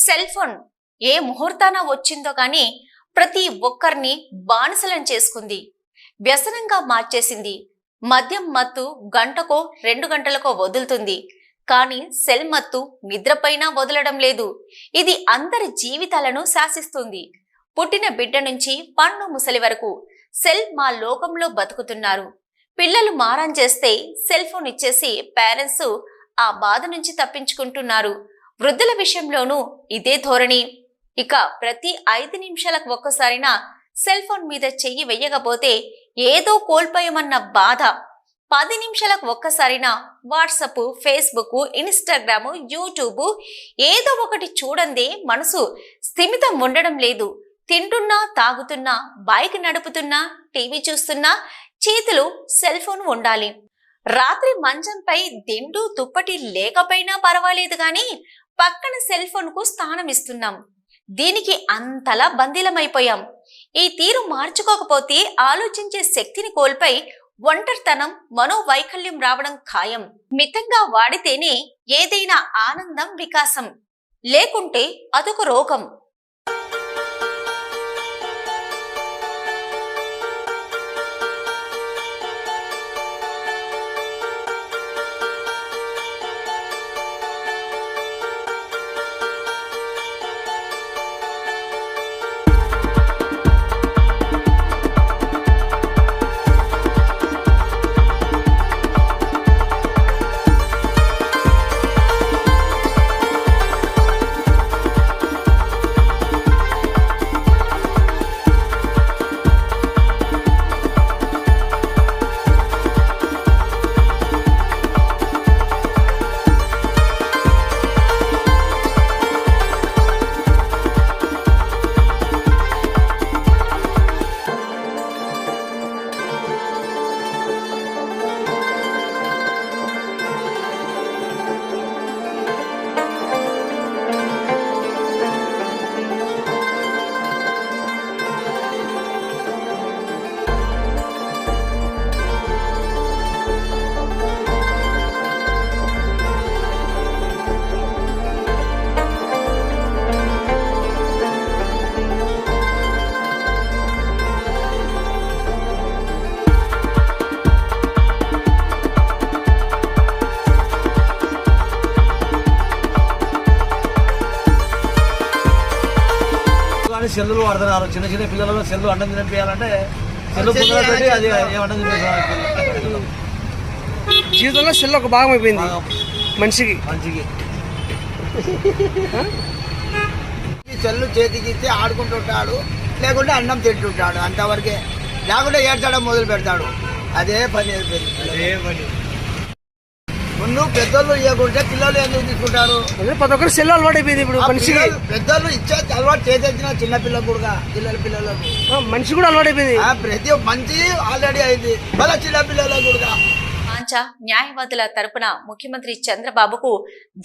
Cell phone ఏ ముహూర్తాన వచ్చిందో కానీ ప్రతి ఒక్కరిని బానిసలను చేసుకుంది, వ్యసనంగా మార్చేసింది. మద్యం మత్తు గంటకో 2 గంటలకో వదులుతుంది, కానీ సెల్ మత్తు నిద్రపైన వదలడం లేదు. ఇది అందరి జీవితాలను శాసిస్తుంది. పుట్టిన బిడ్డ నుంచి పండు ముసలి వరకు సెల్ మా లోకంలో బతుకుతున్నారు. పిల్లలు మారం చేస్తే సెల్ ఫోన్ ఇచ్చేసి పేరెంట్స్ ఆ బాధ నుంచి తప్పించుకుంటున్నారు. వృద్ధుల విషయంలోనూ ఇదే ధోరణి. ఇక ప్రతి 5 నిమిషాలకు ఒక్కసారినా సెల్ ఫోన్ మీద చెయ్యి వెయ్యకపోతే ఏదో కోల్పోయామన్న బాధ. 10 నిమిషాలకు ఒక్కసారినా వాట్సప్, ఫేస్బుక్, ఇన్స్టాగ్రామ్, యూట్యూబ్ ఏదో ఒకటి చూడందే మనసు స్థిమితం ఉండడం లేదు. తింటున్నా, తాగుతున్నా, బైక్ నడుపుతున్నా, టీవీ చూస్తున్నా చేతిలో సెల్ ఫోన్ ఉండాలి. రాత్రి మంచంపై దిండు దుప్పటి లేకపోయినా పర్వాలేదు గాని పక్కన సెల్ ఫోన్ కు స్థానం ఇస్తున్నాం. దీనికి అంతలా బందీలమైపోయాం. ఈ తీరు మార్చుకోకపోతే ఆలోచించే శక్తిని కోల్పోయి ఒంటరితనం, మనోవైకల్యం రావడం ఖాయం. మితంగా వాడితేనే ఏదైనా ఆనందం, వికాసం, లేకుంటే అదొక రోగం. సెల్లులు వాడుతున్నారు. చిన్న చిన్న పిల్లలు సెల్లు అన్నం తినిపించాలంటే సెల్లు పుల్ల పెట్టి అది ఏమన్నా తినిపిస్తున్నారు. జీవితంలో సెల్ ఒక భాగం అయిపోయింది మనిషికి. సెల్లు చేతికి ఇస్తే ఆడుకుంటుంటాడు, లేకుంటే అన్నం తింటుంటాడు, అంతవరకే. లేకుంటే ఏడ్చడం మొదలు పెడతాడు. అదే పని అయిపోయింది. ముందు పెద్దోళ్ళు ఇవ్వకుంటే పిల్లలు ఎందుకు తీసుకుంటారు? ప్రతి ఒక్కరు సెల్ అలవాటు అయిపోయింది ఇప్పుడు మనిషికి. పెద్దోళ్ళు ఇచ్చే అలవాటు చేసేసిన చిన్న పిల్లలు కూడా, పిల్లలకు మనిషి కూడా అలవాటు అయిపోయింది. ప్రతి మంచి ఆల్రెడీ అయింది, మళ్ళీ చిన్న పిల్లలకు కూడా. న్యాయవాదుల తరపున ముఖ్యమంత్రి చంద్రబాబుకు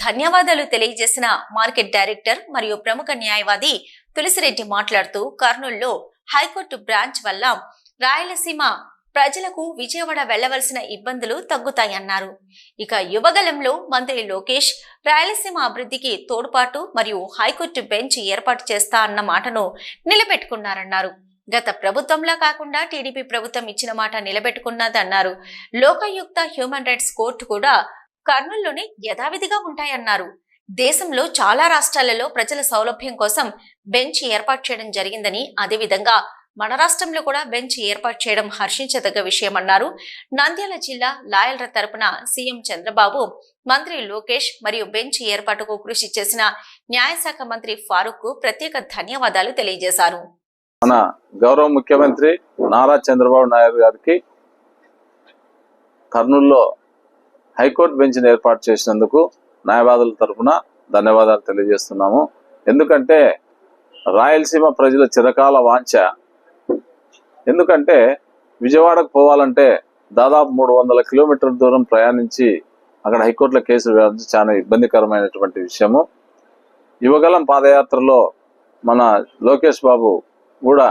ధన్యవాదాలు తెలియజేసిన మార్కెట్ డైరెక్టర్ మరియు ప్రముఖ న్యాయవాది తులసిరెడ్డి మాట్లాడుతూ, కర్నూలులో హైకోర్టు బ్రాంచ్ వల్ల రాయలసీమ ప్రజలకు విజయవాడ వెళ్లవలసిన ఇబ్బందులు తగ్గుతాయన్నారు. ఇక యువగలంలో మంత్రి లోకేష్ రాయలసీమ అభివృద్ధికి తోడ్పాటు మరియు హైకోర్టు బెంచ్ ఏర్పాటు చేస్తా అన్న మాటను నిలబెట్టుకున్నారన్నారు. గత ప్రభుత్వంలా కాకుండా టీడీపీ ప్రభుత్వం ఇచ్చిన మాట నిలబెట్టుకున్నదన్నారు. లోకాయుక్త, హ్యూమన్ రైట్స్ కోర్టు కూడా కర్నూలులోనే యథావిధిగా ఉంటాయన్నారు. దేశంలో చాలా రాష్ట్రాలలో ప్రజల సౌలభ్యం కోసం బెంచ్ ఏర్పాటు చేయడం జరిగిందని, అదేవిధంగా మన రాష్ట్రంలో కూడా బెంచ్ ఏర్పాటు చేయడం హర్షించదగ్గ విషయమన్నారు. నంద్యాల జిల్లా లాయర్ల తరపున సీఎం చంద్రబాబు, మంత్రి లోకేష్ మరియు బెంచ్ ఏర్పాటుకు కృషి చేసిన న్యాయశాఖ మంత్రి ఫారూక్ కు ప్రత్యేక ధన్యవాదాలు తెలియజేశారు. మన గౌరవ ముఖ్యమంత్రి నారా చంద్రబాబు నాయుడు గారికి కర్నూలులో హైకోర్టు బెంచ్ ఏర్పాటు చేసినందుకు న్యాయవాదుల తరఫున ధన్యవాదాలు తెలియజేస్తున్నాము. ఎందుకంటే రాయలసీమ ప్రజల చిరకాల వాంఛ. ఎందుకంటే విజయవాడకు పోవాలంటే దాదాపు 300 కిలోమీటర్ల దూరం ప్రయాణించి అక్కడ హైకోర్టులో కేసులు వేయాలంటే చాలా ఇబ్బందికరమైనటువంటి విషయము. యువగలం పాదయాత్రలో మన లోకేష్ బాబు కూడా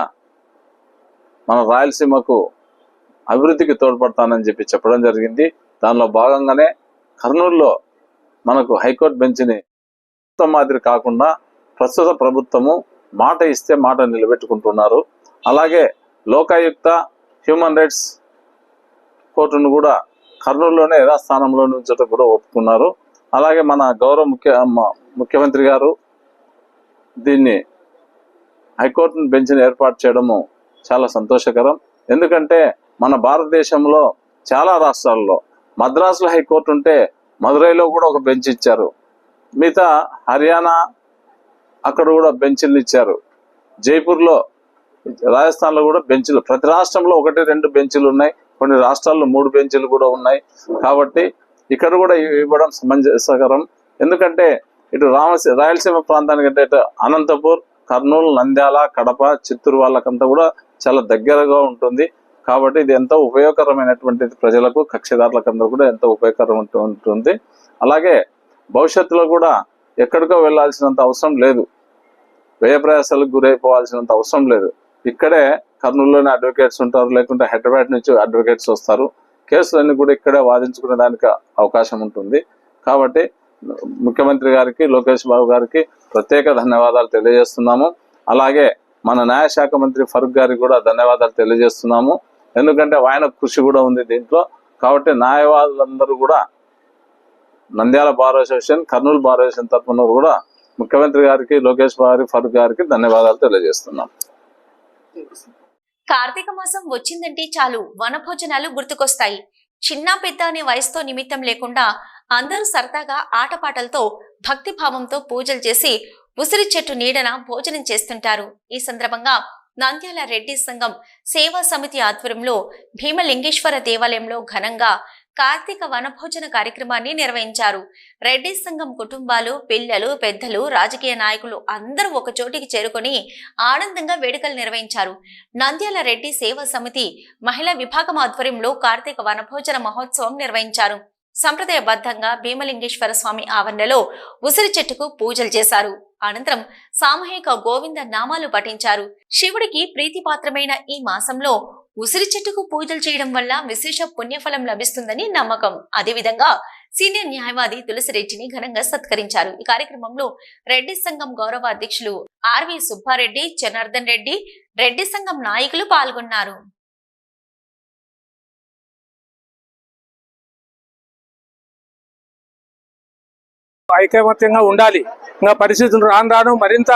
మన రాయలసీమకు అభివృద్ధికి తోడ్పడతానని చెప్పడం జరిగింది. దానిలో భాగంగానే కర్నూలులో మనకు హైకోర్టు బెంచ్ని మాదిరి కాకుండా ప్రస్తుత ప్రభుత్వము మాట ఇస్తే మాట నిలబెట్టుకుంటున్నారు. అలాగే లోకాయుక్త హ్యూమన్ రైట్స్ కోర్టును కూడా కర్నూలులోనే యథాస్థానంలో ఉంచడం కూడా ఒప్పుకున్నారు. అలాగే మన గౌరవ ముఖ్యమంత్రి గారు దీన్ని హైకోర్టు బెంచ్ని ఏర్పాటు చేయడము చాలా సంతోషకరం. ఎందుకంటే మన భారతదేశంలో చాలా రాష్ట్రాల్లో మద్రాసులో హైకోర్టు ఉంటే మదురైలో కూడా ఒక బెంచ్ ఇచ్చారు. మిగతా హర్యానా అక్కడ కూడా బెంచ్లు ఇచ్చారు. జైపూర్లో, రాజస్థాన్లో కూడా బెంచ్లు, ప్రతి రాష్ట్రంలో 1-2 బెంచ్లు ఉన్నాయి. కొన్ని రాష్ట్రాల్లో 3 బెంచ్లు కూడా ఉన్నాయి. కాబట్టి ఇక్కడ కూడా ఇవ్వడం సమంజసకరం. ఎందుకంటే ఇటు రాయలసీమ ప్రాంతానికి అంటే ఇటు అనంతపూర్, కర్నూలు, నంద్యాల, కడప, చిత్తూరు వాళ్ళకంతా కూడా చాలా దగ్గరగా ఉంటుంది. కాబట్టి ఇది ఎంతో ఉపయోగకరమైనటువంటి ప్రజలకు, కక్షిదారులకందరూ కూడా ఎంతో ఉపయోగకరం ఉంటుంది. అలాగే భవిష్యత్తులో కూడా ఎక్కడికో వెళ్లాల్సినంత అవసరం లేదు, వ్యయ ప్రయాసాలకు గురైపోవాల్సినంత అవసరం లేదు. ఇక్కడే కర్నూలులోనే అడ్వకేట్స్ ఉంటారు, లేకుంటే హైదరాబాద్ నుంచి అడ్వకేట్స్ వస్తారు. కేసులన్నీ కూడా ఇక్కడే వాదించుకునే దానికి అవకాశం ఉంటుంది. కాబట్టి ముఖ్యమంత్రి గారికి, లోకేష్ బాబు గారికి ప్రత్యేక ధన్యవాదాలు తెలియజేస్తున్నాము. అలాగే మన న్యాయశాఖ మంత్రి ఫరూక్ గారికి కూడా ధన్యవాదాలు తెలియజేస్తున్నాము. ఎందుకంటే ఆయన కృషి కూడా ఉంది దీంట్లో. కాబట్టి న్యాయవాదులందరూ కూడా Nandyal bar association, Kurnool bar association తరఫున కూడా ముఖ్యమంత్రి గారికి, లోకేష్ బాబు గారికి, ఫరూక్ గారికి ధన్యవాదాలు తెలియజేస్తున్నాం. కార్తీక మాసం వచ్చిందంటే చాలు వనభోజనాలు గుర్తుకొస్తాయి. చిన్న పెద్ద అనే వయసుతో నిమిత్తం లేకుండా అందరూ సరదాగా ఆటపాటలతో భక్తి భావంతో పూజలు చేసి ఉసిరి చెట్టు నీడన భోజనం చేస్తుంటారు. ఈ సందర్భంగా నంద్యాల రెడ్డి సంఘం సేవా సమితి ఆధ్వర్యంలో భీమలింగేశ్వర దేవాలయంలో ఘనంగా కార్తీక వనభోజన కార్యక్రమాన్ని నిర్వహించారు. రెడ్డి సంఘం కుటుంబాలు, పిల్లలు, పెద్దలు, రాజకీయ నాయకులు అందరూ ఒక చోటికి చేరుకొని ఆనందంగా వేడుకలు నిర్వహించారు. నంద్యాల రెడ్డి సేవా సమితి మహిళా విభాగం ఆధ్వర్యంలో కార్తీక వనభోజన మహోత్సవం నిర్వహించారు. సంప్రదాయబద్ధంగా భీమలింగేశ్వర స్వామి ఆవరణలో ఉసిరి చెట్టుకు పూజలు చేశారు. అనంతరం సామూహిక గోవింద నామాలు పఠించారు. శివుడికి ప్రీతిపాత్రమైన ఈ మాసంలో ఉసిరి చెట్టుకు పూజలు చేయడం వల్ల విశేష పుణ్యఫలం లభిస్తుందని నమ్మకం. అదేవిధంగా సీనియర్ న్యాయవాది తులసిరెడ్డిని ఘనంగా సత్కరించారు. ఈ కార్యక్రమంలో రెడ్డి సంఘం గౌరవ అధ్యక్షులు ఆర్వి సుబ్బారెడ్డి, జనార్దన్ రెడ్డి, రెడ్డి సంఘం నాయకులు పాల్గొన్నారు. ఐకమత్యంగా ఉండాలి. ఇంకా పరిస్థితులు రాను మరింత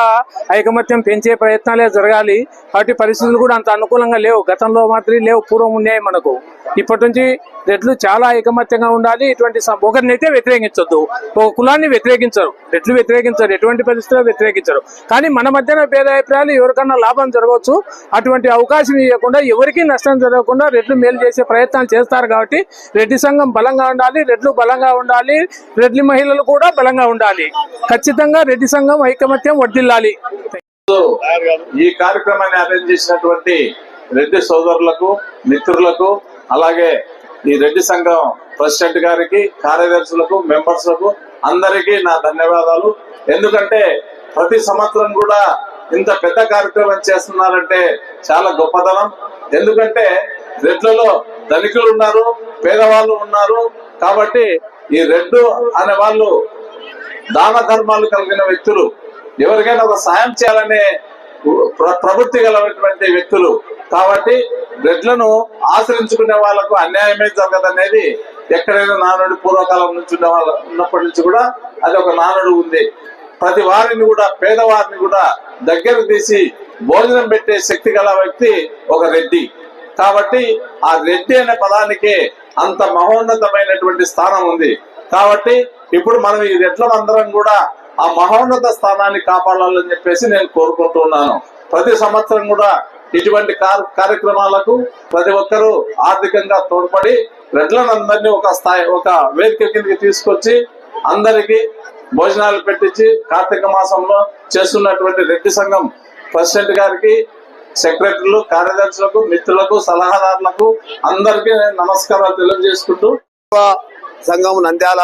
ఐకమత్యం పెంచే ప్రయత్నాలే జరగాలి. వాటి పరిస్థితులు కూడా అంత అనుకూలంగా లేవు, గతంలో మాత్రం లేవు, పూర్వం ఉన్నాయి మనకు. ఇప్పటి నుంచి రెడ్లు చాలా ఐకమత్యంగా ఉండాలి. ఇటువంటి ఒకరినైతే వ్యతిరేకించొద్దు, ఒక కులాన్ని వ్యతిరేకించరు, రెడ్లు వ్యతిరేకించరు, ఎటువంటి పరిస్థితుల్లో వ్యతిరేకించరు. కానీ మన మధ్యన భేదాభిప్రాయాలు ఎవరికన్నా లాభం జరగవచ్చు. అటువంటి అవకాశం ఇవ్వకుండా, ఎవరికి నష్టం జరగకుండా రెడ్లు మేలు చేసే ప్రయత్నాలు చేస్తారు. కాబట్టి రెడ్డి సంఘం బలంగా ఉండాలి, రెడ్లు బలంగా ఉండాలి, రెడ్లి మహిళలు కూడా బలంగా ఉండాలి. ఖచ్చితంగా రెడ్డి సంఘం ఐకమత్యం వర్ధిల్లాలి. ఈ కార్యక్రమాన్ని అరేంజ్ చేసినటువంటి రెడ్డి సోదరులకు, మిత్రులకు, అలాగే ఈ రెడ్డి సంఘం ప్రెసిడెంట్ గారికి, కార్యదర్శులకు, మెంబర్స్లకు అందరికీ నా ధన్యవాదాలు. ఎందుకంటే ప్రతి సంవత్సరం కూడా ఇంత పెద్ద కార్యక్రమం చేస్తున్నారంటే చాలా గొప్పతనం. ఎందుకంటే రెడ్లలో ధనికులు ఉన్నారు, పేదవాళ్ళు ఉన్నారు. కాబట్టి ఈ రెడ్డు అనే వాళ్ళు దాన ధర్మాలు కలిగిన వ్యక్తులు, ఎవరికైనా ఒక సాయం చేయాలనే ప్రవృత్తి కలిగినటువంటి వ్యక్తులు. కాబట్టి రెడ్లను ఆశ్రయించుకునే వాళ్ళకు అన్యాయమే జరగదనేది ఎక్కడైనా నానుడి పూర్వకాలం నుంచి ఉన్నప్పటి నుంచి కూడా అది ఒక నానుడు ఉంది. ప్రతి వారిని కూడా, పేదవారిని కూడా దగ్గర తీసి భోజనం పెట్టే శక్తి గల వ్యక్తి ఒక రెడ్డి. కాబట్టి ఆ రెడ్డి అనే పదానికి అంత మహోన్నతమైనటువంటి స్థానం ఉంది. కాబట్టి ఇప్పుడు మనం ఈ రెడ్లందరం కూడా ఆ మహోన్నత స్థానాన్ని కాపాడాలని చెప్పేసి నేను కోరుకుంటున్నాను. ప్రతి సంవత్సరం కూడా ఇటువంటి కార్యక్రమాలకు ప్రతి ఒక్కరూ ఆర్థికంగా తోడ్పడి రెడ్లందరినీ ఒక వేదిక కిందకి తీసుకొచ్చి అందరికీ భోజనాలు పెట్టించి కార్తీక మాసంలో చేస్తున్నటువంటి రెడ్డి సంఘం ప్రెసిడెంట్ గారికి, సెక్రటరీలు, కార్యదర్శులకు, మిత్రులకు, సలహాదారులకు అందరికీ నమస్కారాలు తెలియజేసుకుంటూ సంఘం నంద్యాల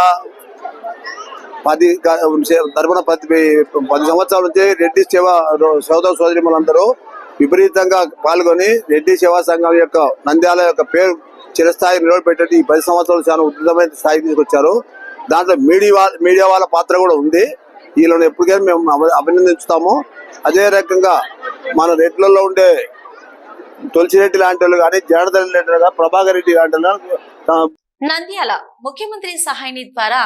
10 సంవత్సరాల నుంచి రెడ్డి సోదర సోదరిమలందరూ విపరీతంగా పాల్గొని రెడ్డి సేవా సంఘం యొక్క నంద్యాల యొక్క పేరు చిరస్థాయి నిలబెట్టి ఈ 10 సంవత్సరాలు చాలా ఉధృతమైన స్థాయికి తీసుకొచ్చారు. దాంట్లో మీడియా వాళ్ళ పాత్ర కూడా ఉంది. వీళ్ళని ఎప్పటికైనా మేము అభినందించుతాము. అదే రకంగా మన రెడ్లలో ఉండే తులసిరెడ్డి లాంటి వాళ్ళు కానీ, జనార్దన్ రెడ్డి కానీ, ప్రభాకర్ రెడ్డి లాంటి వాళ్ళు నంద్యాల ముఖ్యమంత్రి సహాయ నిధి ద్వారా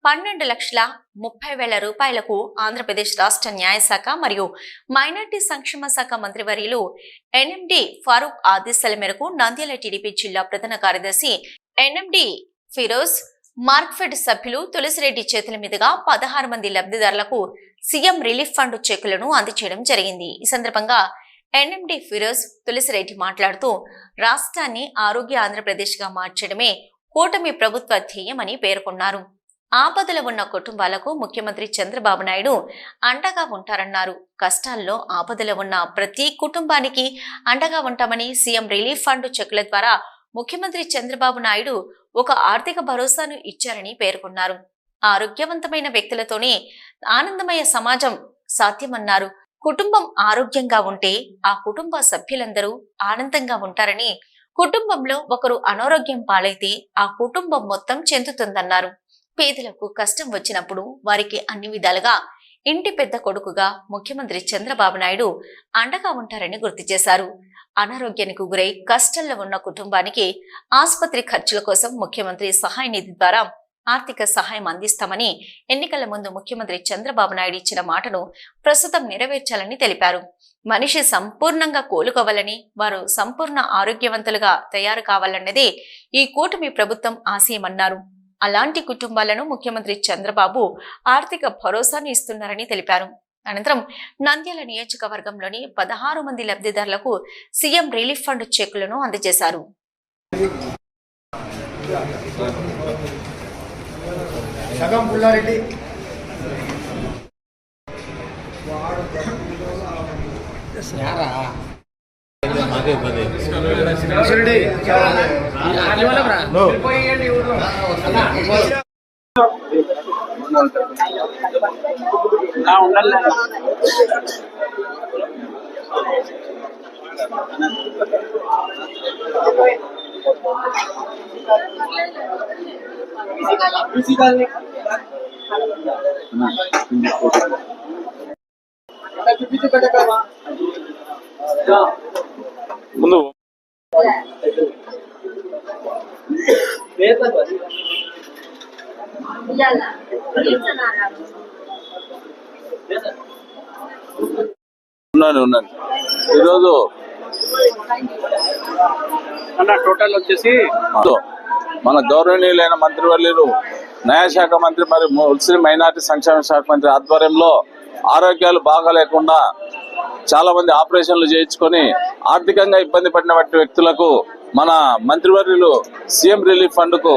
12,30,000 రూపాయలకు ఆంధ్రప్రదేశ్ రాష్ట్ర న్యాయశాఖ మరియు మైనార్టీ సంక్షేమ శాఖ మంత్రివర్యులు ఎన్ఎండి ఫారూక్ ఆదేశాల మేరకు నంద్యాల టీడీపీ జిల్లా ప్రధాన కార్యదర్శి ఎన్ఎండి ఫిరోజ్, మార్క్ఫెడ్ సభ్యులు తులసిరెడ్డి చేతుల మీదుగా 16 మంది లబ్ధిదారులకు సీఎం రిలీఫ్ ఫండ్ చెక్కులను అందజేయడం జరిగింది. ఈ సందర్భంగా ఎన్ఎండి ఫిరోజ్ తులసిరెడ్డి మాట్లాడుతూ రాష్ట్రాన్ని ఆరోగ్య ఆంధ్రప్రదేశ్ గా మార్చడమే కూటమి ప్రభుత్వ ధ్యేయమని పేర్కొన్నారు. ఆపదలో ఉన్న కుటుంబాలకు ముఖ్యమంత్రి చంద్రబాబు నాయుడు అండగా ఉంటారన్నారు. కష్టాల్లో ఆపదలో ఉన్న ప్రతి కుటుంబానికి అండగా ఉంటామని సీఎం రిలీఫ్ ఫండ్ చెక్కుల ద్వారా ముఖ్యమంత్రి చంద్రబాబు నాయుడు ఒక ఆర్థిక భరోసాను ఇచ్చారని పేర్కొన్నారు. ఆరోగ్యవంతమైన వ్యక్తులతోనే ఆనందమయ సమాజం సాధ్యమన్నారు. కుటుంబం ఆరోగ్యంగా ఉంటే ఆ కుటుంబ సభ్యులందరూ ఆనందంగా ఉంటారని, కుటుంబంలో ఒకరు అనారోగ్యం పాలైతే ఆ కుటుంబం మొత్తం చెందుతుందన్నారు. పేదలకు కష్టం వచ్చినప్పుడు వారికి అన్ని విధాలుగా ఇంటి పెద్ద కొడుకుగా ముఖ్యమంత్రి చంద్రబాబు నాయుడు అండగా ఉంటారని గుర్తు చేశారు. అనారోగ్యానికి గురై కష్టాల్లో ఉన్న కుటుంబానికి ఆసుపత్రి ఖర్చుల కోసం ముఖ్యమంత్రి సహాయ నిధి ద్వారా ఆర్థిక సహాయం అందిస్తామని ఎన్నికల ముందు ముఖ్యమంత్రి చంద్రబాబు నాయుడు ఇచ్చిన మాటను ప్రస్తుతం నెరవేర్చాలని తెలిపారు. మనిషి సంపూర్ణంగా కోలుకోవాలని, వారు సంపూర్ణ ఆరోగ్యవంతులుగా తయారు కావాలన్నదే ఈ కూటమి ప్రభుత్వం ఆశయమన్నారు. అలాంటి కుటుంబాలను ముఖ్యమంత్రి చంద్రబాబు ఆర్థిక భరోసాను ఇస్తున్నారని తెలిపారు. అనంతరం నంద్యాల నియోజకవర్గంలోని 16 మంది లబ్ధిదారులకు సీఎం రిలీఫ్ ఫండ్ చెక్కులను అందజేశారు. ముందు ఉన్నాను. ఈరోజు టోటల్ వచ్చేసి మన గౌరవనీయులైన మంత్రివర్యులు న్యాయశాఖ మంత్రి మరియు ముస్లిం మైనార్టీ సంక్షేమ శాఖ మంత్రి ఆధ్వర్యంలో ఆరోగ్యాలు బాగాలేకుండా చాలా మంది ఆపరేషన్లు చేయించుకొని ఆర్థికంగా ఇబ్బంది పడిన వ్యక్తులకు మన మంత్రివర్యులు సీఎం రిలీఫ్ ఫండ్ కు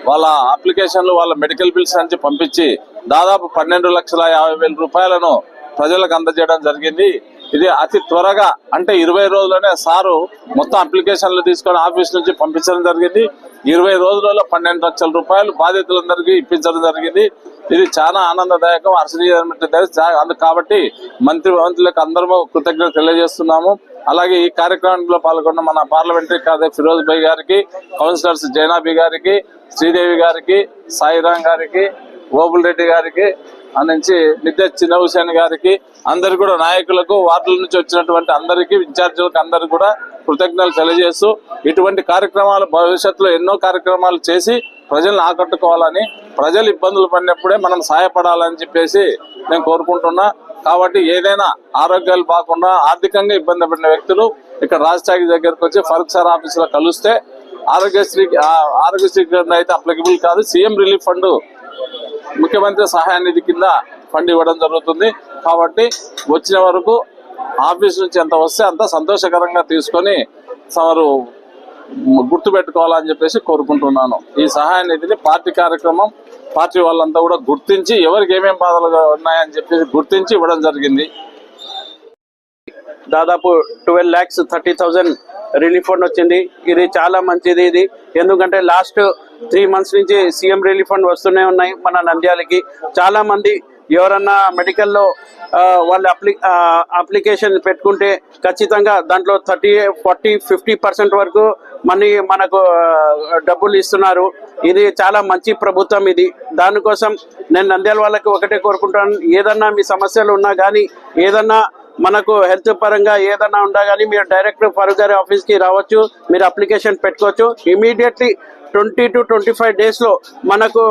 వాళ్ళ అప్లికేషన్లు, వాళ్ళ మెడికల్ బిల్స్ నుంచి పంపించి దాదాపు 12,50,000 రూపాయలను ప్రజలకు అందజేయడం జరిగింది. ఇది అతి త్వరగా అంటే 20 రోజుల్లోనే సారు మొత్తం అప్లికేషన్లు తీసుకొని ఆఫీస్ నుంచి పంపించడం జరిగింది. 20 రోజులలో 12 లక్షల రూపాయలు బాధితులందరికీ ఇప్పించడం జరిగింది. ఇది చాలా ఆనందదాయకం, హర్షణీయమైన కాబట్టి మంత్రులకు అందరము కృతజ్ఞతలు తెలియజేస్తున్నాము. అలాగే ఈ కార్యక్రమంలో పాల్గొన్న మన పార్లమెంటరీ కార్యదర్శి ఫిరోజ్ భాయ్ గారికి, కౌన్సిలర్స్ జైనాబీ గారికి, శ్రీదేవి గారికి, సాయిరాం గారికి, ఓబుల్ రెడ్డి గారికి, నుంచి నిత్య చిన్న హుసేన్ గారికి, అందరు కూడా నాయకులకు, వార్డుల నుంచి వచ్చినటువంటి అందరికీ, ఇన్ఛార్జీలకు అందరికి కూడా కృతజ్ఞతలు తెలియజేస్తూ ఇటువంటి కార్యక్రమాలు భవిష్యత్తులో ఎన్నో కార్యక్రమాలు చేసి ప్రజలను ఆకట్టుకోవాలని, ప్రజలు ఇబ్బందులు పడినప్పుడే మనం సహాయపడాలని చెప్పేసి నేను కోరుకుంటున్నా. కాబట్టి ఏదైనా ఆరోగ్యాలు బాగుండా ఆర్థికంగా ఇబ్బంది పడిన వ్యక్తులు ఇక్కడ రాజధాని దగ్గరకు వచ్చి ఫరూక్ సార్ ఆఫీసులో కలిస్తే ఆరోగ్యశ్రీ అయితే అప్లికబుల్ కాదు, సీఎం రిలీఫ్ ఫండ్ ముఖ్యమంత్రి సహాయ నిధి కింద ఫండ్ ఇవ్వడం జరుగుతుంది. కాబట్టి వచ్చిన వరకు ఆఫీస్ నుంచి ఎంత వస్తే అంత సంతోషకరంగా తీసుకొని వారు గుర్తు పెట్టుకోవాలని చెప్పేసి కోరుకుంటున్నాను. ఈ సహాయ నిధిని పార్టీ కార్యక్రమం, పార్టీ వాళ్ళంతా కూడా గుర్తించి ఎవరికి ఏమేం బాధలుగా ఉన్నాయని చెప్పేసి గుర్తించి ఇవ్వడం జరిగింది. దాదాపు 12,30,000 రిలీఫ్ ఫండ్ వచ్చింది. ఇది చాలా మంచిది. ఇది ఎందుకంటే లాస్ట్ 3 months నుంచి సీఎం రిలీఫ్ ఫండ్ వస్తూనే ఉన్నాయి మన నంద్యాలకి. చాలా మంది ఎవరన్నా మెడికల్లో వాళ్ళు అప్లికేషన్ పెట్టుకుంటే ఖచ్చితంగా దాంట్లో 30, 40, 50% వరకు మనకు డబ్బులు ఇస్తున్నారు. ఇది చాలా మంచి ప్రభుత్వం ఇది. దానికోసం నేను నంద్యాల వాళ్ళకి ఒకటే కోరుకుంటాను, ఏదన్నా మీ సమస్యలు ఉన్నా కానీ, ఏదన్నా మనకు హెల్త్ పరంగా ఏదన్నా ఉన్నా కానీ మీరు డైరెక్ట్ ఫరూక్ గారి ఆఫీస్కి రావచ్చు, మీరు అప్లికేషన్ పెట్టుకోవచ్చు. ఇమీడియట్లీ 20 to 25 డేస్లో మనకు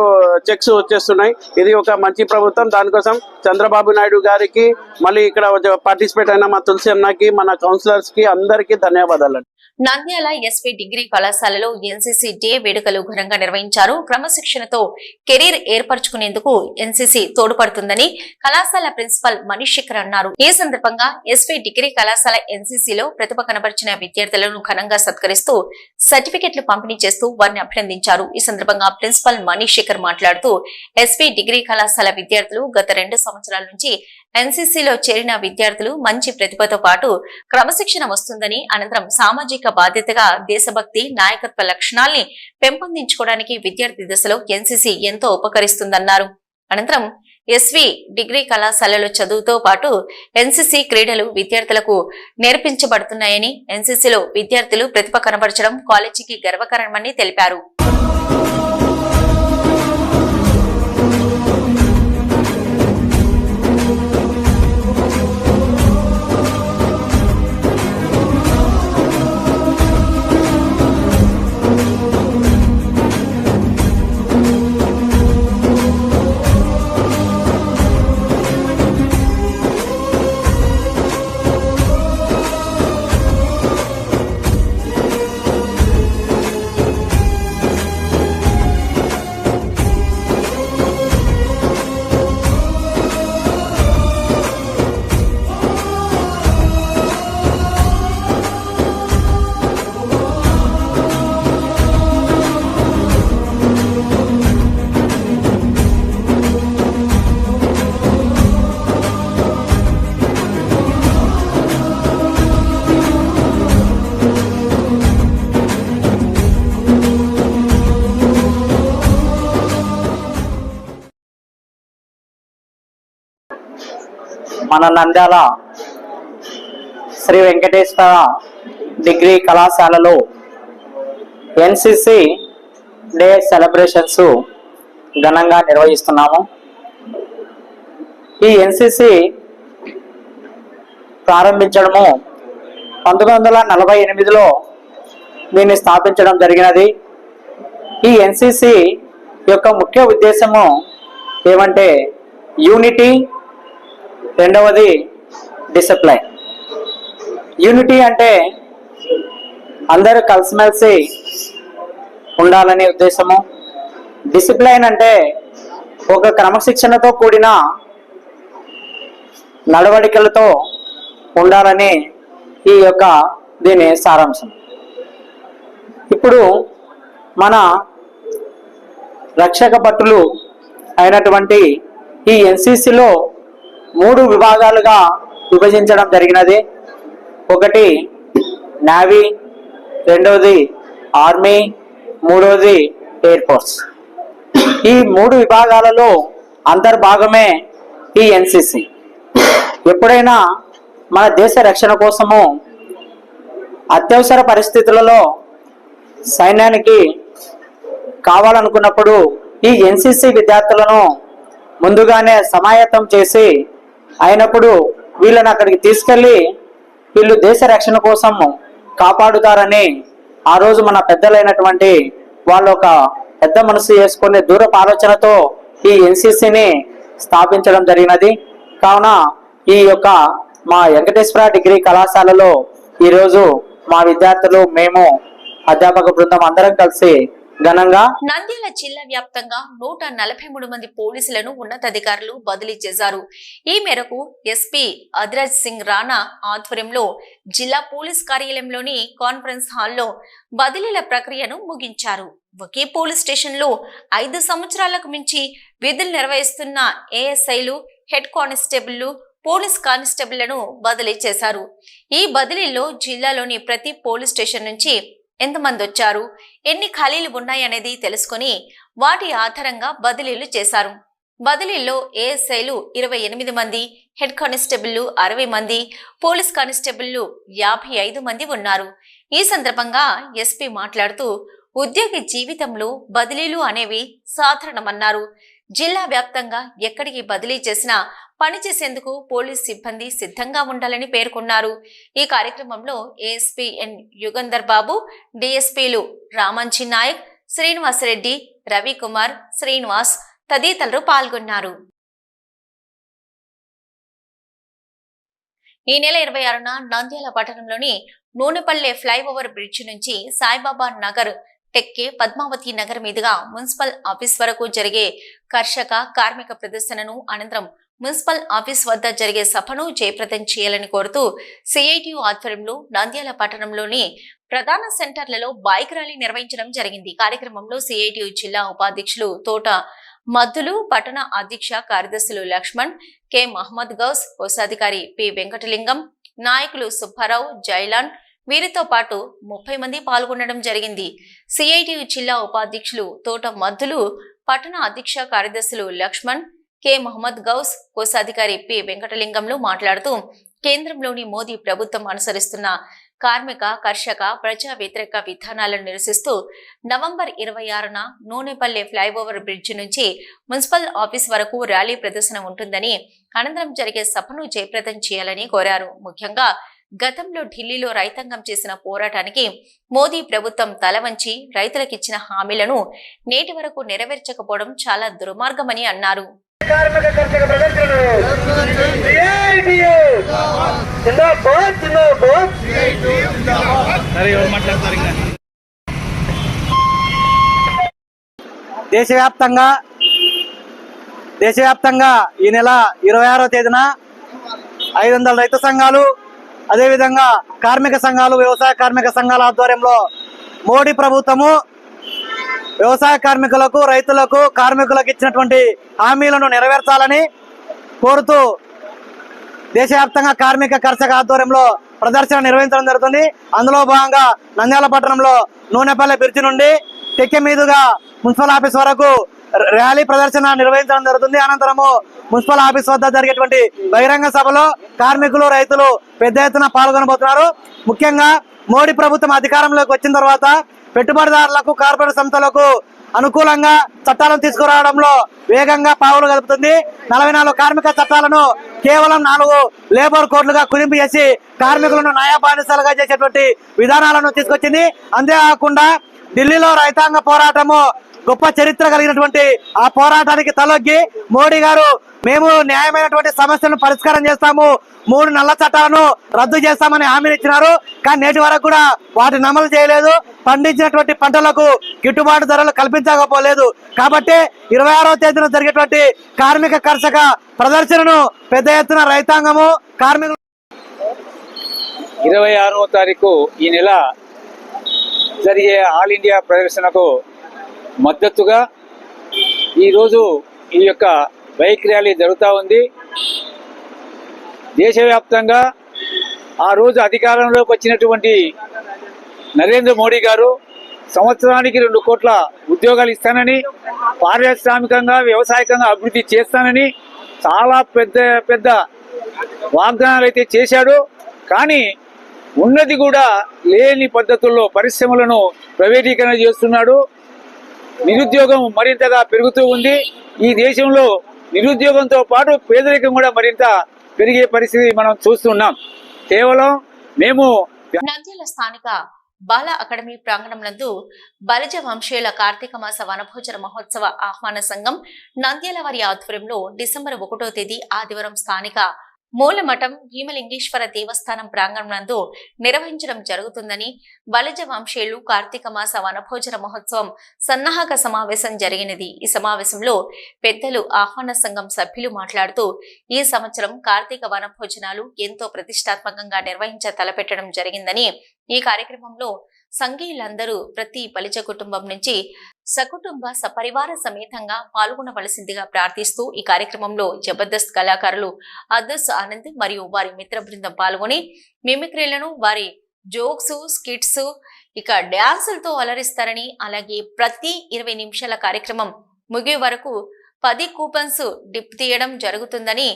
చెక్స్ వచ్చేస్తున్నాయి. ఇది ఒక మంచి ప్రభుత్వం. దానికోసం చంద్రబాబు నాయుడు గారికి, మళ్ళీ ఇక్కడ పార్టిసిపేట్ అయిన మా తులసి అన్నకి, మన కౌన్సిలర్స్కి అందరికీ ధన్యవాదాలు. నంద్యాల ఎస్వి డిగ్రీ కళాశాలలో ఎన్సీసీ డే వేడుకలు ఘనంగా నిర్వహించారు. క్రమశిక్షణతో కెరీర్ ఏర్పరచుకునేందుకు ఎన్సీసీ తోడ్పడుతుందని కళాశాల ప్రిన్సిపల్ మనీష్ శేఖర్ అన్నారు. ఈ సందర్భంగా ఎస్వి డిగ్రీ కళాశాల ఎన్సీసీలో ప్రతిభ కనబరిచిన విద్యార్థులను ఘనంగా సత్కరిస్తూ సర్టిఫికెట్లు పంపిణీ చేస్తూ వారిని అభినందించారు. ఈ సందర్భంగా ప్రిన్సిపల్ మనీష్ శేఖర్ మాట్లాడుతూ ఎస్వి డిగ్రీ కళాశాల విద్యార్థులు గత 2 సంవత్సరాల నుంచి ఎన్సీసీలో చేరిన విద్యార్థులు మంచి ప్రతిభతో పాటు క్రమశిక్షణ వస్తుందని, అనంతరం సామాజిక బాధ్యతగా దేశభక్తి, నాయకత్వ లక్షణాల్ని పెంపొందించుకోవడానికి విద్యార్థి దశలో ఎన్సీసీ ఎంతో ఉపకరిస్తుందన్నారు. అనంతరం ఎస్వి డిగ్రీ కళాశాలలో చదువుతో పాటు ఎన్సీసీ క్రీడలు విద్యార్థులకు నేర్పించబడుతున్నాయని, ఎన్సీసీలో విద్యార్థులు ప్రతిభ కనబరచడం కాలేజీకి గర్వకారణమని తెలిపారు. మన నంద్యాల శ్రీ వెంకటేశ్వర డిగ్రీ కళాశాలలో ఎన్సిసి డే సెలబ్రేషన్స్ ఘనంగా నిర్వహిస్తున్నాము. ఈ ఎన్సిసి ప్రారంభించడము 1948లో దీన్ని స్థాపించడం జరిగినది. ఈ ఎన్సిసి యొక్క ముఖ్య ఉద్దేశము ఏమంటే యూనిటీ, రెండవది డిసిప్లైన్. యూనిటీ అంటే అందరూ కలిసిమెలిసి ఉండాలనే ఉద్దేశము. డిసిప్లైన్ అంటే ఒక క్రమశిక్షణతో కూడిన నడవడికలతో ఉండాలని ఈ యొక్క దీని సారాంశం. ఇప్పుడు మన రక్షక భటులు అయినటువంటి ఈ ఎన్సిసిలో 3 విభాగాలుగా విభజించడం జరిగినది. ఒకటి నేవీ, రెండవది ఆర్మీ, మూడవది ఎయిర్ ఫోర్స్. ఈ 3 విభాగాలలో అంతర్భాగమే ఈ ఎన్సిసి. ఎప్పుడైనా మన దేశ రక్షణ కోసము అత్యవసర పరిస్థితులలో సైన్యానికి కావాలనుకున్నప్పుడు ఈ ఎన్సిసి విద్యార్థులను ముందుగానే సమాయత్తం చేసి అయినప్పుడు వీళ్ళని అక్కడికి తీసుకెళ్లి వీళ్ళు దేశ రక్షణ కోసం కాపాడుతారని ఆ రోజు మన పెద్దలైనటువంటి వాళ్ళు ఒక పెద్ద మనసు చేసుకునే దూరపు ఆలోచనతో ఈ ఎన్సిసిని స్థాపించడం జరిగినది. కావున ఈ యొక్క మా వెంకటేశ్వర డిగ్రీ కళాశాలలో ఈరోజు మా విద్యార్థులు, మేము అధ్యాపక బృందం అందరం కలిసి ఘనంగా నంద్యాల జిల్లా వ్యాప్తంగా 143 మంది పోలీసులను ఉన్నతాధికారులు బదిలీ చేశారు. ఈ మేరకు ఎస్పీ అద్రాజ్ సింగ్ రాణా ఆధ్వర్యంలో జిల్లా పోలీస్ కార్యాలయంలోని కాన్ఫరెన్స్ హాల్లో బదిలీల ప్రక్రియను ముగించారు. ఒకే పోలీస్ స్టేషన్ లో 5 సంవత్సరాలకు మించి విధులు నిర్వహిస్తున్న ఏఎస్ఐలు, హెడ్ కానిస్టేబుళ్లు, పోలీస్ కానిస్టేబుళ్లను బదిలీ చేశారు. ఈ బదిలీలో జిల్లాలోని ప్రతి పోలీస్ స్టేషన్ నుంచి ఎంతమంది వచ్చారు, ఎన్ని ఖాళీలు ఉన్నాయనేది తెలుసుకుని వాటి ఆధారంగా బదిలీలు చేశారు. బదిలీల్లో ఏఎస్ఐలు 28 మంది, హెడ్ కానిస్టేబుళ్లు 60 మంది, పోలీస్ కానిస్టేబుళ్లు 55 మంది ఉన్నారు. ఈ సందర్భంగా ఎస్పీ మాట్లాడుతూ ఉద్యోగి జీవితంలో బదిలీలు అనేవి సాధారణమన్నారు. జిల్లా వ్యాప్తంగా ఎక్కడికి బదిలీ చేసినా పనిచేసేందుకు పోలీస్ సిబ్బంది సిద్ధంగా ఉండాలని పేర్కొన్నారు. ఈ కార్యక్రమంలో ఏఎస్పీ ఎన్ యుగంధర్ బాబు, డిఎస్పీలు రామంజీ నాయక్, శ్రీనివాసరెడ్డి, రవికుమార్, శ్రీనివాస్ తదితరులు పాల్గొన్నారు. ఈ నెల 26న నంద్యాల పట్టణంలోని నూనెపల్లె ఫ్లైఓవర్ బ్రిడ్జి నుంచి సాయిబాబా నగర్ టెక్కే పద్మావతి నగర్ మీదుగా మున్సిపల్ ఆఫీస్ వరకు జరిగే కర్షక కార్మిక ప్రదర్శనను అనంతరం మున్సిపల్ ఆఫీస్ వద్ద జరిగే సభను జయప్రదం చేయాలని కోరుతూ సిఐటియు ఆధ్వర్యంలో నంద్యాల పట్టణంలోని ప్రధాన సెంటర్లలో బైక్ ర్యాలీ నిర్వహించడం జరిగింది. కార్యక్రమంలో సిఐటియు జిల్లా ఉపాధ్యక్షులు తోట మద్దులు, పట్టణ అధ్యక్ష కార్యదర్శులు లక్ష్మణ్, కె మహమ్మద్ గౌస్, కోశాధికారి పి వెంకటలింగం, నాయకులు సుబ్బారావు, జైలాన్, వీరితో పాటు 30 మంది పాల్గొనడం జరిగింది. సిఐటియు జిల్లా ఉపాధ్యక్షులు తోట మద్దులు, పట్టణ అధ్యక్ష కార్యదర్శులు లక్ష్మణ్, కె మహమ్మద్ గౌస్, కోశాధికారి పి వెంకటలింగంలు మాట్లాడుతూ కేంద్రంలోని మోదీ ప్రభుత్వం అనుసరిస్తున్న కార్మిక, కర్షక, ప్రజా వ్యతిరేక విధానాలను నిరసిస్తూ నవంబర్ 26న నూనెపల్లె ఫ్లైఓవర్ బ్రిడ్జి నుంచి మున్సిపల్ ఆఫీస్ వరకు ర్యాలీ ప్రదర్శన ఉంటుందని, అనంతరం జరిగే సభను జయప్రదం చేయాలని కోరారు. ముఖ్యంగా గతంలో ఢిల్లీలో రైతాంగం చేసిన పోరాటానికి మోదీ ప్రభుత్వం తలవంచి రైతులకిచ్చిన హామీలను నేటి వరకు నెరవేర్చకపోవడం చాలా దుర్మార్గమని అన్నారు. దేశవ్యాప్తంగా ఈ నెల 26వ తేదీన 500 రైతు సంఘాలు, అదేవిధంగా కార్మిక సంఘాలు, వ్యవసాయ కార్మిక సంఘాల ఆధ్వర్యంలో మోడీ ప్రభుత్వము వ్యవసాయ కార్మికులకు, రైతులకు, కార్మికులకు ఇచ్చినటువంటి హామీలను నెరవేర్చాలని కోరుతూ దేశవ్యాప్తంగా కార్మిక కర్షక ఆధ్వర్యంలో ప్రదర్శన నిర్వహించడం జరుగుతుంది. అందులో భాగంగా నంద్యాల పట్టణంలో నూనెపల్లె బ్రిడ్జి నుండి టెక్కె మీదుగా మున్సిపల్ ఆఫీస్ వరకు ర్యాలీ ప్రదర్శన నిర్వహించడం జరుగుతుంది. అనంతరము మున్సిపల్ ఆఫీస్ వద్ద జరిగేటువంటి బహిరంగ సభలో కార్మికులు, రైతులు పెద్ద ఎత్తున పాల్గొనబోతున్నారు. ముఖ్యంగా మోడీ ప్రభుత్వం అధికారంలోకి వచ్చిన తర్వాత పెట్టుబడిదారులకు, కార్పొరేట్ సంస్థలకు అనుకూలంగా చట్టాలను తీసుకురావడంలో వేగంగా పావులు కలుపుతుంది. 44 కార్మిక చట్టాలను కేవలం 4 లేబర్ కోడ్లుగా కుదింపు చేసి కార్మికులను నయా బానిసలుగా చేసేటువంటి విధానాలను తీసుకొచ్చింది. అంతేకాకుండా ఢిల్లీలో రైతాంగ పోరాటము గొప్ప చరిత్ర కలిగినటువంటి ఆ పోరాటానికి తలొగ్గి మోడీ గారు మేము న్యాయమైనటువంటి సమస్యలను పరిష్కారం చేస్తాము, 3 నల్ల చట్టాలను రద్దు చేస్తామని హామీని ఇచ్చినారు. కానీ నేటి వరకు కూడా వాటిని అమలు చేయలేదు. పండించినటువంటి పంటలకు గిట్టుబాటు ధరలు కల్పించకపోలేదు. కాబట్టి 26వ తేదీన జరిగేటువంటి కార్మిక కర్షక ప్రదర్శనను పెద్ద ఎత్తున రైతాంగము, కార్మికులు 26వ తారీఖు ఈ నెల జరిగే ఆల్ ఇండియా ప్రదర్శనకు మద్దతుగా ఈరోజు ఈ యొక్క బైక్ ర్యాలీ జరుగుతూ ఉంది. దేశవ్యాప్తంగా ఆ రోజు అధికారంలోకి వచ్చినటువంటి నరేంద్ర మోడీ గారు సంవత్సరానికి 2 కోట్ల ఉద్యోగాలు ఇస్తానని, పారిశ్రామికంగా, వ్యవసాయకంగా అభివృద్ధి చేస్తానని చాలా పెద్ద వాగ్దానాలు అయితే చేశాడు. కానీ ఉన్నది కూడా లేని పద్ధతుల్లో పరిశ్రమలను ప్రైవేటీకరణ చేస్తున్నాడు. నిరుద్యోగం మరింతగా పెరుగుతూ ఉంది. ఈ దేశంలో నిరుద్యోగంతో పాటు పేదరికం కూడా మరింత పెరిగే పరిస్థితి మనం చూస్తున్నాం. కేవలం మేము నంద్యాల స్థానిక బాల అకాడమీ ప్రాంగణం నందు బలిజ వంశీయుల కార్తీక మాస వనభోజన మహోత్సవ ఆహ్వాన సంఘం నంద్యాల వారి ఆధ్వర్యంలో డిసెంబర్ 1వ తేదీ ఆదివారం స్థానిక మూలమఠం భీమలింగేశ్వర దేవస్థానం ప్రాంగణం నందు నిర్వహించడం జరుగుతుందని, బలిజ వంశీయులు కార్తీక మాస వనభోజన మహోత్సవం సన్నాహక సమావేశం జరిగినది. ఈ సమావేశంలో పెద్దలు, ఆహ్వాన సంఘం సభ్యులు మాట్లాడుతూ ఈ సంవత్సరం కార్తీక వనభోజనాలు ఎంతో ప్రతిష్టాత్మకంగా నిర్వహించ తలపెట్టడం జరిగిందని, ఈ కార్యక్రమంలో సంఘీయులందరూ ప్రతి బలిజ కుటుంబం నుంచి సకుటుంబ సపరివార సమేతంగా పాల్గొనవలసిందిగా ప్రార్థిస్తూ ఈ కార్యక్రమంలో జబర్దస్త్ కళాకారులు అద్దస్ ఆనంద్ మరియు వారి మిత్ర బృందం పాల్గొని మిమిక్రీలను, వారి జోక్స్, స్కిట్స్, ఇక డ్యాన్సులతో అలరిస్తారని, అలాగే ప్రతి 20 నిమిషాల కార్యక్రమం ముగియ వరకు 10 కూపన్స్ డిప్ తీయడం జరుగుతుందని,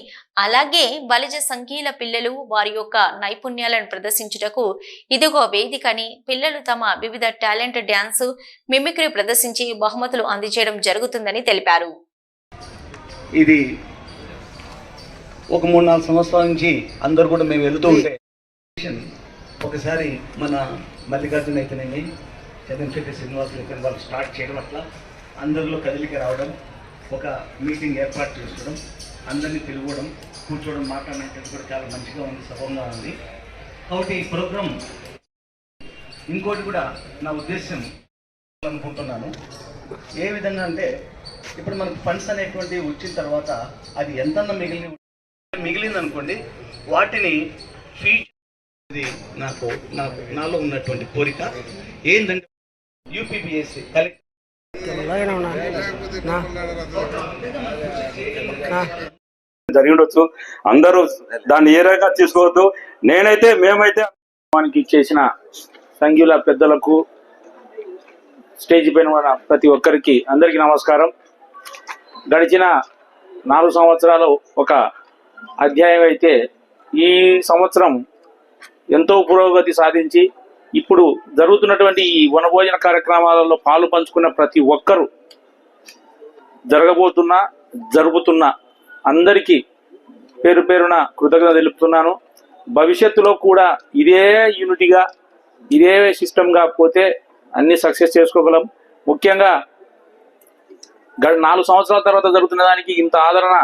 అలాగే బలిజ సంఖ్యల పిల్లలు వారి యొక్క నైపుణ్యాలను ప్రదర్శించుటకు ఇదిగో వేదికని, పిల్లలు తమ వివిధ టాలెంట్ డ్యాన్స్, మిమిక్రీ ప్రదర్శించి బహుమతులు అందజేయడం జరుగుతుందని తెలిపారు. ఇది ఒక 3-4 సంవత్సరాల నుంచి అందరు కూడా మేము వెళ్తూ ఉంటే ఒకసారి మన మల్లికార్జున అయితేనేమి, చంద్రశెట్టి శ్రీనివాసులు అయితే వాళ్ళు స్టార్ట్ చేయడం, అట్లా అందరిలో కదిలికి రావడం, ఒక మీటింగ్ ఏర్పాటు చేసుకోవడం, అందరినీ పిలవడం, కూర్చోవడం, మాట్లాడడానికి కూడా చాలా మంచిగా ఉంది, సభంగా ఉంది. కాబట్టి ఈ ప్రోగ్రాం ఇంకోటి కూడా నా ఉద్దేశం అనుకుంటున్నాను. ఏ విధంగా అంటే ఇప్పుడు మనకు ఫండ్స్ అనేటువంటివి వచ్చిన తర్వాత అది ఎంతన్నా మిగిలిందనుకోండి, వాటిని ఫీడ్ నాలో ఉన్నటువంటి కోరిక ఏంటంటే యూపీపీఎస్సీ జరిగి ఉండొచ్చు. అందరూ దాన్ని ఏ రకంగా తీసుకోవద్దు. మేమైతే మనకి చేసిన సంఘీయుల పెద్దలకు, స్టేజ్ పైన ఉన్న ప్రతి ఒక్కరికి అందరికీ నమస్కారం. గడిచిన 4 సంవత్సరాలు ఒక అధ్యాయం అయితే ఈ సంవత్సరం ఎంతో పురోగతి సాధించి ఇప్పుడు జరుగుతున్నటువంటి ఈ వనభోజన కార్యక్రమాలలో పాలు పంచుకున్న ప్రతి ఒక్కరూ జరుగుతున్న అందరికీ పేరు పేరున కృతజ్ఞత తెలుపుతున్నాను. భవిష్యత్తులో కూడా ఇదే యూనిటీగా, ఇదే సిస్టమ్గా పోతే అన్ని సక్సెస్ చేసుకోగలం. ముఖ్యంగా 4 సంవత్సరాల తర్వాత జరుగుతున్న దానికి ఇంత ఆదరణ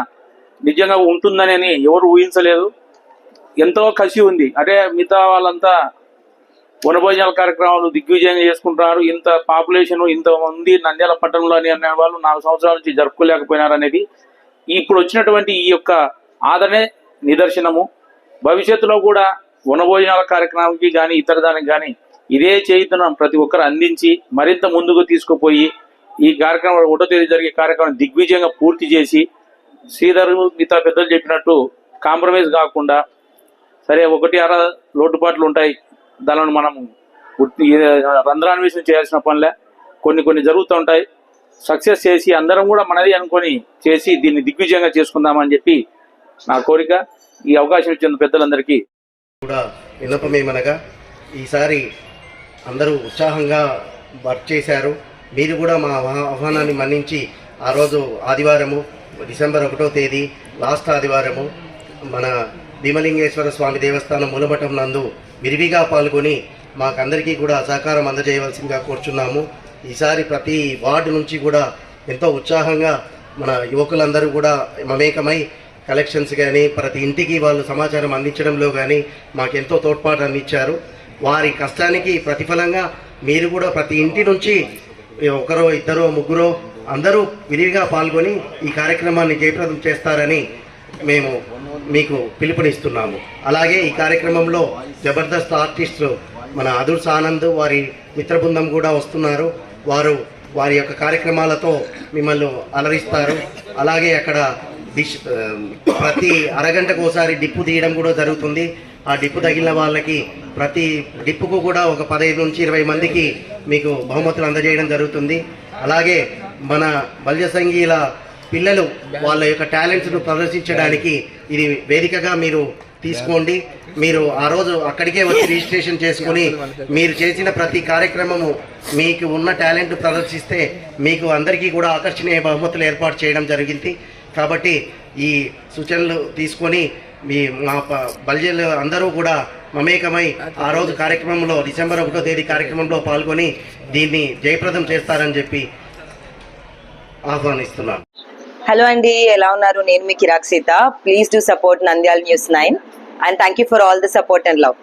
నిజంగా ఉంటుందని ఎవరు ఊహించలేదు. ఎంతో కసి ఉంది. అంటే మిగతా వాళ్ళంతా వనభోజనాల కార్యక్రమాలు దిగ్విజయంగా చేసుకుంటున్నారు. ఇంత పాపులేషన్, ఇంతమంది నంద్యాల పట్టణంలో అనే వాళ్ళు 4 సంవత్సరాల నుంచి జరుపుకోలేకపోయినారు అనేది ఇప్పుడు వచ్చినటువంటి ఈ యొక్క ఆదరణే నిదర్శనము. భవిష్యత్తులో కూడా వనభోజనాల కార్యక్రమానికి కానీ ఇతర దానికి కానీ ఇదే చైతన్యం ప్రతి ఒక్కరు అందించి మరింత ముందుకు తీసుకుపోయి ఈ కార్యక్రమం 1వ తేదీ జరిగే కార్యక్రమం దిగ్విజయంగా పూర్తి చేసి, శ్రీధర్ మిగతా పెద్దలు చెప్పినట్టు కాంప్రమైజ్ కాకుండా, సరే 1-6 లోటుపాట్లు ఉంటాయి, దానిని మనం రంధ్రాన్వేషణ చేయాల్సిన పనిలే, కొన్ని జరుగుతూ ఉంటాయి. సక్సెస్ చేసి అందరం కూడా మనది అనుకొని చేసి దీన్ని దిగ్విజయంగా చేసుకుందామని చెప్పి నా కోరిక. ఈ అవకాశం ఇచ్చిన పెద్దలందరికీ కూడా విన్నపమేమనగా, ఈసారి అందరూ ఉత్సాహంగా వర్క్ చేశారు. మీరు కూడా మా ఆహ్వానాన్ని మన్నించి ఆ రోజు ఆదివారము డిసెంబర్ 1వ తేదీ లాస్ట్ ఆదివారము మన భీమలింగేశ్వర స్వామి దేవస్థానం మూలమఠం నందు విరివిగా పాల్గొని మాకందరికీ కూడా సహకారం అందజేయవలసిందిగా కోరుచున్నాము. ఈసారి ప్రతి వార్డు నుంచి కూడా ఎంతో ఉత్సాహంగా మన యువకులందరూ కూడా మమేకమై కలెక్షన్స్ కానీ ప్రతి ఇంటికి వాళ్ళు సమాచారం అందించడంలో కానీ మాకెంతో తోడ్పాటు అందించారు. వారి కష్టానికి ప్రతిఫలంగా మీరు కూడా ప్రతి ఇంటి నుంచి 1, 2, 3 అందరూ విరివిగా పాల్గొని ఈ కార్యక్రమాన్ని జయప్రదం చేస్తారని మేము మీకు పిలుపునిస్తున్నాము. అలాగే ఈ కార్యక్రమంలో జబర్దస్త్ ఆర్టిస్టులు మన అదుర్స్ ఆనంద్ వారి మిత్ర బృందం కూడా వస్తున్నారు. వారి యొక్క కార్యక్రమాలతో మిమ్మల్ని అలరిస్తారు. అలాగే అక్కడ ప్రతి అరగంటకు ఒకసారి డిప్పు తీయడం కూడా జరుగుతుంది. ఆ డిప్పు తగిలిన వాళ్ళకి ప్రతి డిప్పుకు కూడా ఒక 15 నుంచి 20 మందికి మీకు బహుమతులు అందజేయడం జరుగుతుంది. అలాగే మన బలిజ సంఘీయుల పిల్లలు వాళ్ళ యొక్క టాలెంట్స్ను ప్రదర్శించడానికి ఇది వేదికగా మీరు తీసుకోండి. మీరు ఆ రోజు అక్కడికే వచ్చి రిజిస్ట్రేషన్ చేసుకుని మీరు చేసిన ప్రతి కార్యక్రమము మీకు ఉన్న టాలెంట్ ప్రదర్శిస్తే మీకు అందరికీ కూడా ఆకర్షణీయ బహుమతులు ఏర్పాటు చేయడం జరిగింది. కాబట్టి ఈ సూచనలు తీసుకొని మా బలిజలు అందరూ కూడా మమేకమై ఆ రోజు కార్యక్రమంలో డిసెంబర్ 1వ తేదీ కార్యక్రమంలో పాల్గొని దీన్ని జయప్రదం చేస్తారని చెప్పి ఆహ్వానిస్తున్నాను. హలో అండి, ఎలా ఉన్నారు? నేను మీ Kirak Seetha. Please do support Nandyal News 9 and thank you for all the support and love.